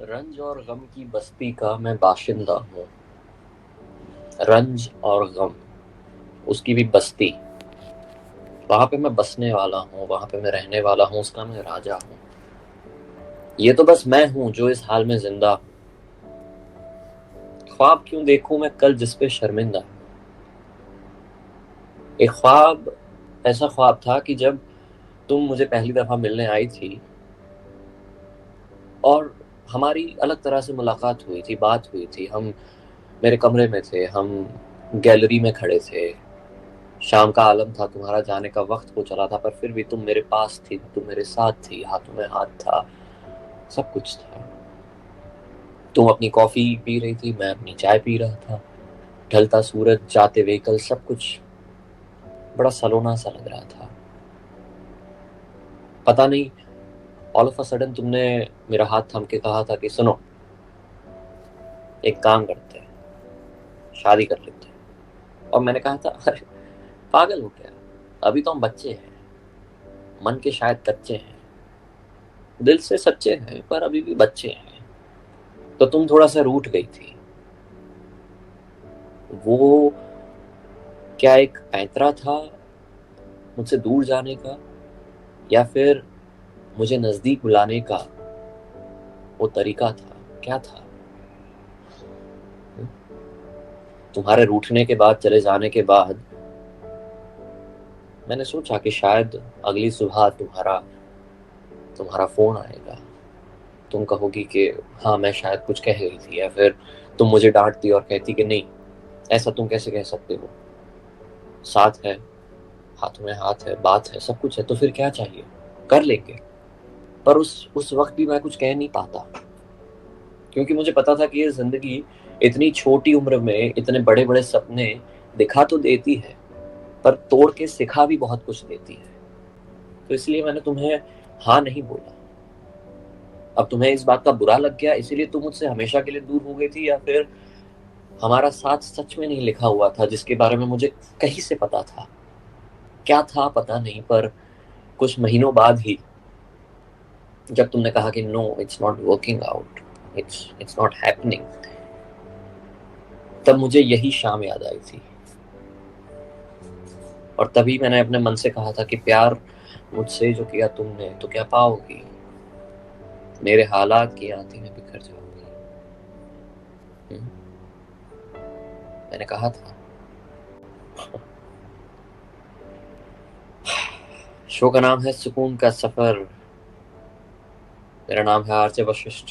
रंज और गम की बस्ती का मैं बाशिंदा हूँ। रंज और गम, उसकी भी बस्ती, वहां पे मैं बसने वाला हूँ, वहां पे मैं रहने वाला हूँ, उसका मैं राजा हूँ। ये तो बस मैं हूँ जो इस हाल में जिंदा हूँ। ख्वाब क्यों देखूं मैं कल जिस पे शर्मिंदा हूँ। एक ख्वाब, ऐसा ख्वाब था कि जब तुम मुझे पहली दफा मिलने आई थी और हमारी अलग तरह से मुलाकात हुई थी, बात हुई थी। हम मेरे कमरे में थे, हम गैलरी में खड़े थे। शाम का आलम था, तुम्हारा जाने का वक्त हो चला था, पर फिर भी तुम मेरे पास थी, तुम मेरे साथ थी, हाथों में हाथ था, सब कुछ था। तुम अपनी कॉफी पी रही थी, मैं अपनी चाय पी रहा था। ढलता सूरज, जाते व्हीकल, सब कुछ बड़ा सलोना सा लग रहा था। पता नहीं, ऑल ऑफ अ सडन तुमने मेरा हाथ थाम के कहा था कि सुनो, एक काम करते हैं, शादी कर लेते हैं। और मैंने कहा था, अरे पागल हो क्या, अभी तो हम बच्चे हैं, मन के शायद कच्चे हैं, दिल से सच्चे हैं, पर अभी भी बच्चे हैं। तो तुम थोड़ा सा रूठ गई थी। वो क्या एक पैंतरा था मुझसे दूर जाने का, या फिर मुझे नजदीक बुलाने का वो तरीका था, क्या था? तुम्हारे रूठने के बाद, चले जाने के बाद, मैंने सोचा कि शायद अगली सुबह तुम्हारा तुम्हारा फोन आएगा। तुम कहोगी कि हाँ, मैं शायद कुछ कह गई थी, या फिर तुम मुझे डांटती और कहती कि नहीं, ऐसा तुम कैसे कह सकते हो, साथ है, हाथों में हाथ है, बात है, सब कुछ है, तो फिर क्या चाहिए, कर लेंगे। पर उस वक्त भी मैं कुछ कह नहीं पाता, क्योंकि मुझे पता था कि ये जिंदगी इतनी छोटी उम्र में इतने बड़े बड़े सपने दिखा तो देती है, पर तोड़ के सिखा भी बहुत कुछ देती है। तो इसलिए मैंने तुम्हें हाँ नहीं बोला। अब तुम्हें इस बात का बुरा लग गया, इसीलिए तुम मुझसे हमेशा के लिए दूर हो गई थी, या फिर हमारा साथ सच में नहीं लिखा हुआ था, जिसके बारे में मुझे कहीं से पता था? क्या था पता नहीं, पर कुछ महीनों बाद ही, जब तुमने कहा कि no, it's not working out, it's not happening, तब मुझे यही शाम याद आई थी। और तभी मैंने अपने मन से कहा था कि प्यार मुझसे जो किया तुमने, तो क्या पाओगी, मेरे हालात की आंधी में बिखर जाओगी। हम्म, मैंने कहा था। शो का नाम है सुकून का सफर। मेरा नाम है आरजे वशिष्ठ।